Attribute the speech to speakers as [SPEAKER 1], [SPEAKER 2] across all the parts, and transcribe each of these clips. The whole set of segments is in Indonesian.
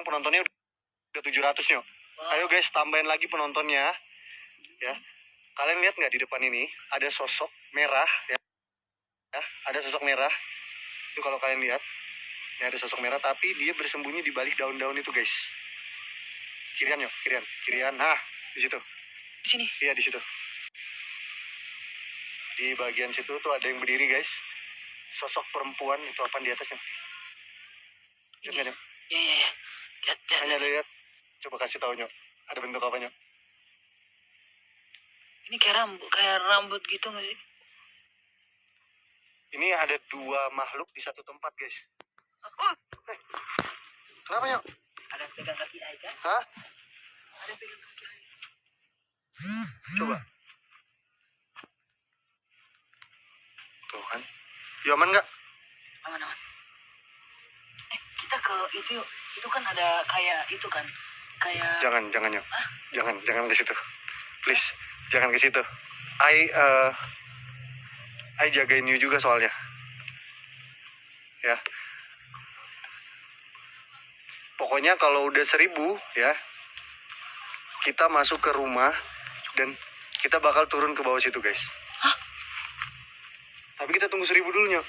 [SPEAKER 1] sekarang penontonnya udah 700 nyok. Ayo guys, tambahin lagi penontonnya ya. Kalian lihat nggak di depan ini ada sosok merah ya? Ada sosok merah itu, kalau kalian lihat ya, ada sosok merah tapi dia bersembunyi di balik daun-daun itu guys. Kirian yuk, kirian. Nah, di situ.
[SPEAKER 2] Di sini.
[SPEAKER 1] Iya, di situ. Di bagian situ tuh ada yang berdiri guys. Sosok perempuan itu apa di atasnya? Lihat nggak nyok?
[SPEAKER 2] Iya. Lihat.
[SPEAKER 1] Hanya lihat. Coba kasih tahu nyok. Ada bentuk apa nyok?
[SPEAKER 2] Ini kayak rambut gitu nggak sih?
[SPEAKER 1] Ini ada dua makhluk di satu tempat guys. Kenapa nyok?
[SPEAKER 2] Ada yang pegang kaki Ai kan?
[SPEAKER 1] Hah?
[SPEAKER 2] Ada yang pegang kaki Ai.
[SPEAKER 1] Coba. Tuh kan. Ya, aman nggak?
[SPEAKER 2] Aman. Kita ke itu yuk. Itu kan ada kayak itu kan. Kayak.
[SPEAKER 1] Jangan nyok. Jangan ke situ. Please, jangan ke situ. Ai jagain you juga soalnya. Ya. Pokoknya kalau udah 1000 ya, kita masuk ke rumah dan kita bakal turun ke bawah situ guys.
[SPEAKER 2] Hah?
[SPEAKER 1] Tapi kita tunggu 1000 dulu nyok.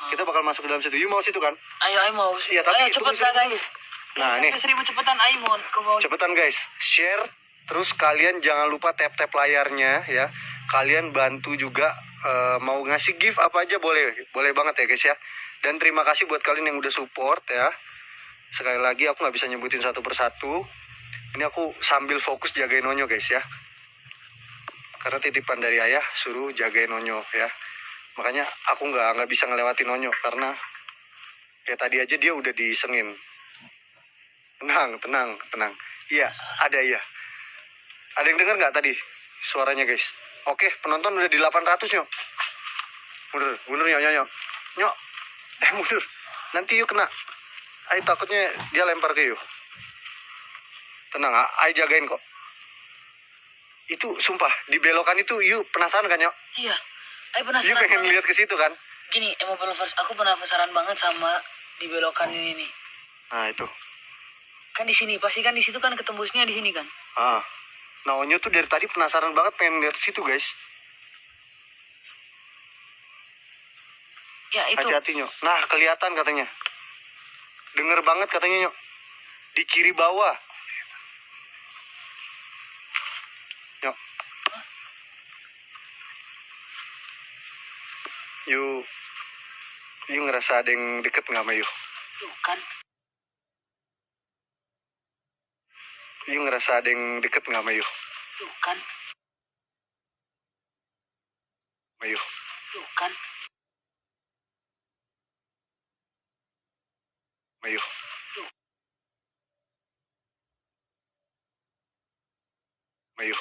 [SPEAKER 1] Kita bakal masuk ke dalam situ. You mau situ kan?
[SPEAKER 2] Ayo mau sih.
[SPEAKER 1] Iya, tapi
[SPEAKER 2] ayo cepet lah guys.
[SPEAKER 1] Nah, nih.
[SPEAKER 2] 1000 cepetan Ai mau ke bawah.
[SPEAKER 1] Cepetan guys, share. Terus kalian jangan lupa tap layarnya ya. Kalian bantu juga mau ngasih gift apa aja boleh banget ya guys ya. Dan terima kasih buat kalian yang udah support ya. Sekali lagi aku nggak bisa nyebutin satu persatu. Ini aku sambil fokus jagain Nonyo guys ya. Karena titipan dari ayah suruh jagain Nonyo ya. Makanya aku nggak bisa ngelewatin Nonyo karena kayak tadi aja dia udah disengin. Tenang. Iya, ada iya. Ada yang dengar nggak tadi suaranya guys? Oke, penonton udah di 800 nyok. Mundur nyok. Mundur. Nanti yuk kena. Ai takutnya dia lempar ke you. Tenang, Ai jagain kok. Itu sumpah di belokan itu you penasaran kan nyok?
[SPEAKER 2] Iya. Ai penasaran.
[SPEAKER 1] You pengen lihat ke situ kan?
[SPEAKER 2] Gini, Lovers, aku penasaran banget sama di belokan ini nih.
[SPEAKER 1] Nah itu.
[SPEAKER 2] Kan di sini, pasti kan di situ kan ketembusnya di sini kan?
[SPEAKER 1] Nah Onyo tuh dari tadi penasaran banget pengen lihat situ guys.
[SPEAKER 2] Ya itu.
[SPEAKER 1] Hati-hati nyok. Nah kelihatan katanya. Denger banget katanya nyok. Di kiri bawah. Nyok. You ngerasa ada yang deket nggak sama you?
[SPEAKER 2] Tuh kan.
[SPEAKER 1] You ngerasa ada yang deket nggak sama you?
[SPEAKER 2] Tuh kan.
[SPEAKER 1] Sama you?
[SPEAKER 2] Tuh kan.
[SPEAKER 1] Sama you? Sama you?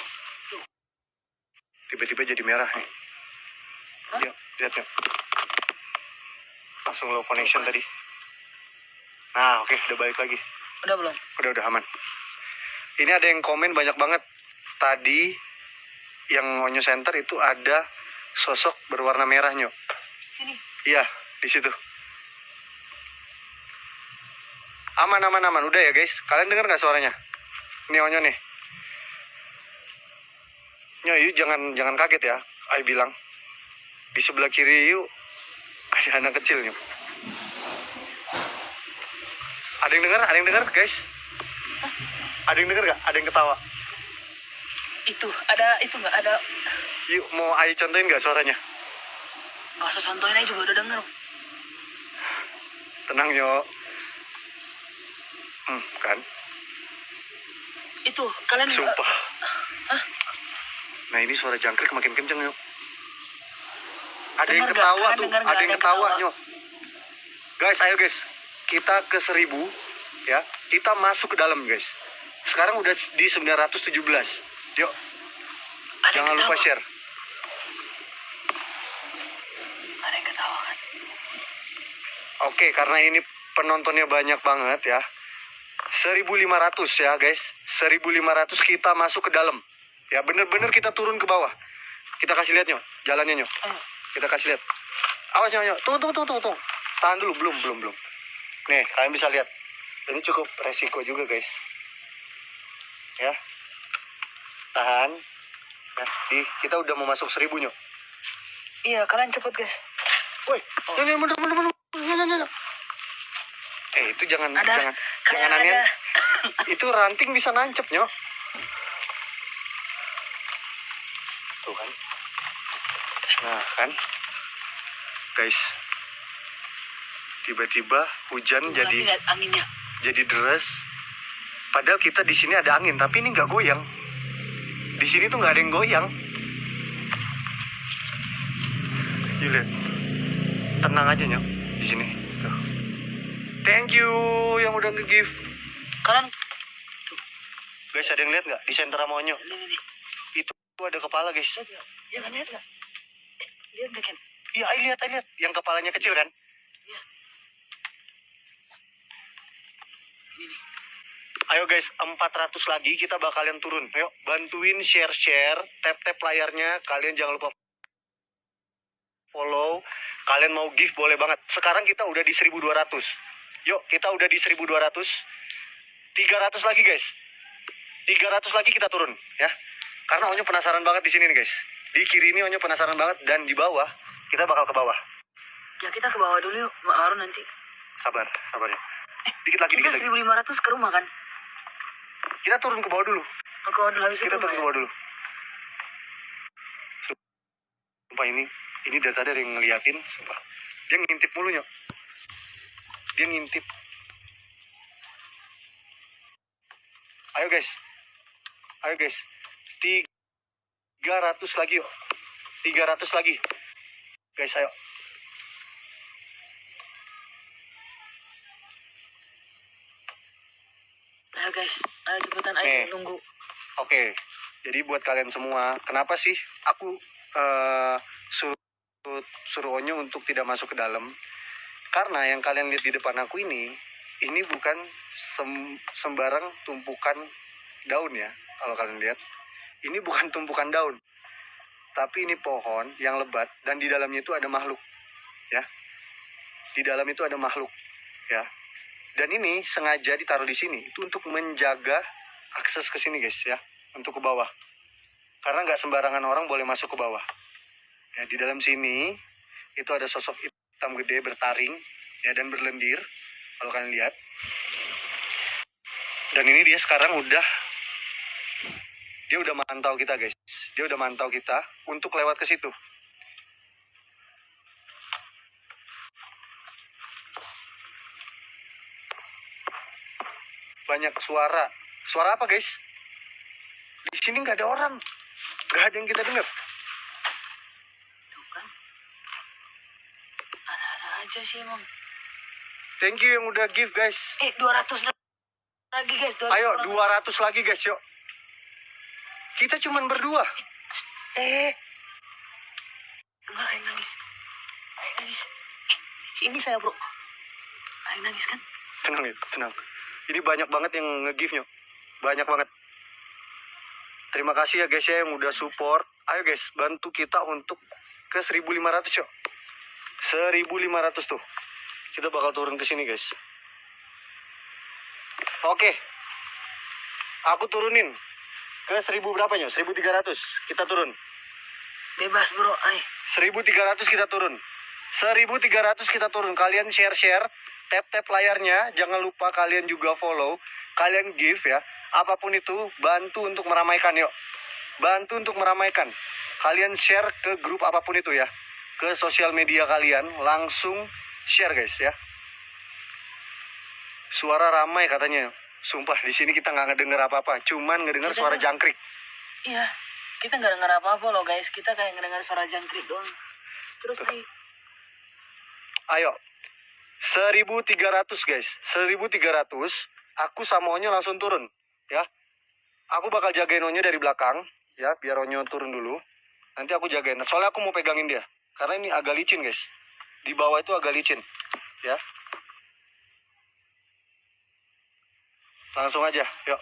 [SPEAKER 1] Tiba-tiba jadi merah nih. Yuk, lihat yuk. Langsung low connection tadi. Nah, oke, udah balik lagi.
[SPEAKER 2] Udah belum?
[SPEAKER 1] Udah aman. Ini ada yang komen banyak banget. Tadi yang Onyo Center itu ada sosok berwarna merah nyok.
[SPEAKER 2] Sini.
[SPEAKER 1] Iya, di situ. Aman. Udah ya guys. Kalian dengar nggak suaranya? Ini Onyo nih. Nyo, you jangan kaget ya. Ai bilang di sebelah kiri you ada anak kecil nyok. Ada yang dengar guys? Ada yang dengar nggak? Ada yang ketawa?
[SPEAKER 2] Itu nggak ada.
[SPEAKER 1] Yuk, mau Ai contohin nggak suaranya?
[SPEAKER 2] Nggak usah santoin aja juga udah denger.
[SPEAKER 1] Tenang yo. Kan?
[SPEAKER 2] Itu kalian.
[SPEAKER 1] Sumpah. Nah ini suara jangkrik makin kenceng yuk. Ada yang ketawa tuh. Ada yang ketawa nyok. Guys, ayo guys. Kita ke 1000 ya. Kita masuk ke dalam guys. Sekarang udah di 917. Yuk. Jangan lupa share.
[SPEAKER 2] Ada yang ketawa kan?
[SPEAKER 1] Oke, karena ini penontonnya banyak banget ya. 1500 ya guys. 1500 kita masuk ke dalam. Ya bener-bener kita turun ke bawah. Kita kasih lihat nyok. Jalannya nyok. Kita kasih lihat. Awas nyok. Tunggu. Tahan dulu. Belum. Nih, kalian bisa lihat. Ini cukup resiko juga guys. Ya, tahan. Nah, kita udah mau masuk 1000 Nyok.
[SPEAKER 2] Iya, kalian cepet guys.
[SPEAKER 1] Woi, ini bener. Itu jangan
[SPEAKER 2] Ada.
[SPEAKER 1] jangan aneh. Itu ranting bisa nancep Nyok. Tuh kan. Nah kan, guys. Tiba-tiba hujan
[SPEAKER 2] Tuh, nanti lihat anginnya.
[SPEAKER 1] jadi deras. Padahal kita di sini ada angin, tapi ini nggak goyang. Di sini tuh nggak ada yang goyang. Lihat, tenang aja Nyok di sini. Tuh. Thank you yang udah nge-give.
[SPEAKER 2] Kalian
[SPEAKER 1] Guys, ada yang lihat nggak di sentra monyo?
[SPEAKER 2] ini.
[SPEAKER 1] Itu ada kepala guys.
[SPEAKER 2] Iya kan, lihat nggak? Lihat nggak kan?
[SPEAKER 1] Iya, lihat. Yang kepalanya kecil kan?
[SPEAKER 2] Iya. Ini.
[SPEAKER 1] Ayo guys, 400 lagi kita bakalan turun. Ayo, bantuin share, tap layarnya. Kalian jangan lupa follow. Kalian mau give boleh banget. Sekarang kita udah di 1200. Yuk, kita udah di 1200. 300 lagi guys. 300 lagi kita turun ya. Karena Onyo penasaran banget di sini nih guys. Di kiri ini Onyo penasaran banget, dan di bawah kita bakal ke bawah.
[SPEAKER 2] Ya kita ke bawah dulu yuk, baru nanti.
[SPEAKER 1] Sabar ya. Dikit lagi.
[SPEAKER 2] Kita 1500 ke rumah kan?
[SPEAKER 1] Kita turun ke bawah dulu.
[SPEAKER 2] Ke bawah dulu habis
[SPEAKER 1] Kita
[SPEAKER 2] itu
[SPEAKER 1] turun ke bawah dulu. Sumpah ini dari tadi ada yang ngeliatin. Sumpah. Dia ngintip mulu Nyok. Dia ngintip. Ayo guys. 300 lagi yuk. 300 lagi. Guys, ayo.
[SPEAKER 2] Ayo guys, ayo cepetan, ayo
[SPEAKER 1] Nih.
[SPEAKER 2] nunggu.
[SPEAKER 1] Oke. Jadi buat kalian semua, kenapa sih aku suruh Onyo untuk tidak masuk ke dalam? Karena yang kalian lihat di depan aku ini bukan sembarang tumpukan daun ya. Kalau kalian lihat, ini bukan tumpukan daun, tapi ini pohon yang lebat, dan di dalamnya itu ada makhluk ya. Di dalam itu ada makhluk ya. Dan ini sengaja ditaruh di sini itu untuk menjaga akses ke sini guys ya, untuk ke bawah. Karena nggak sembarangan orang boleh masuk ke bawah. Ya, di dalam sini itu ada sosok hitam gede bertaring ya, dan berlendir kalau kalian lihat. Dan ini dia sekarang udah mantau kita guys. Dia udah mantau kita untuk lewat ke situ. Banyak suara. Suara apa guys? Di sini nggak ada orang. Nggak ada yang kita dengar.
[SPEAKER 2] Tuh kan. Ada aja sih emang.
[SPEAKER 1] Thank you yang udah give guys.
[SPEAKER 2] 200 lagi guys. 200
[SPEAKER 1] Ayo
[SPEAKER 2] orang.
[SPEAKER 1] 200 lagi guys yuk. Kita cuman berdua.
[SPEAKER 2] Enggak, ayo nangis. Ini saya bro. Ayo nangis kan?
[SPEAKER 1] Tenang ya, tenang. Ini banyak banget yang nge-give-nya. Banyak banget. Terima kasih ya guys ya yang udah support. Ayo guys, bantu kita untuk ke 1500 yuk. 1500 tuh. Kita bakal turun ke sini guys. Oke. Aku turunin ke 1000 berapa Nyok? 1300. Kita turun.
[SPEAKER 2] Bebas bro, ayo.
[SPEAKER 1] 1300 kita turun. 1300 kita turun. Kalian share, tap layarnya. Jangan lupa kalian juga follow. Kalian give ya. Apapun itu, bantu untuk meramaikan yuk. Bantu untuk meramaikan. Kalian share ke grup apapun itu ya. Ke sosial media kalian. Langsung share guys ya. Suara ramai katanya. Sumpah di sini kita nggak ngedenger apa-apa. Cuman ngedenger suara jangkrik.
[SPEAKER 2] Iya, kita nggak dengar apa-apa loh guys. Kita kayak ngedengar suara jangkrik doang. Terus ayo.
[SPEAKER 1] Ayo. 1300 guys. 1300. Aku sama Onyo langsung turun ya. Aku bakal jagain Onyo dari belakang ya, biar Onyo turun dulu. Nanti aku jagain. Soalnya aku mau pegangin dia. Karena ini agak licin guys. Di bawah itu agak licin ya. Langsung aja, yuk.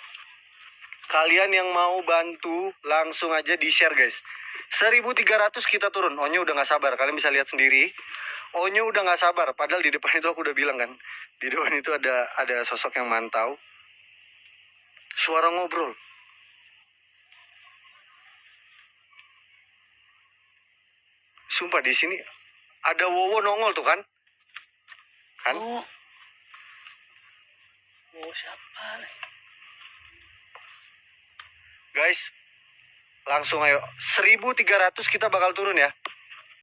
[SPEAKER 1] Kalian yang mau bantu langsung aja di share guys. 1300 kita turun. Onyo udah gak sabar. Kalian bisa lihat sendiri. Onyo udah nggak sabar, padahal di depan itu aku udah bilang kan, di depan itu ada sosok yang mantau, suara ngobrol. Sumpah di sini ada Wowo nongol tuh kan? Kan?
[SPEAKER 2] Oh. Oh, siapa nih?
[SPEAKER 1] Guys, langsung ayo 1.300 kita bakal turun ya.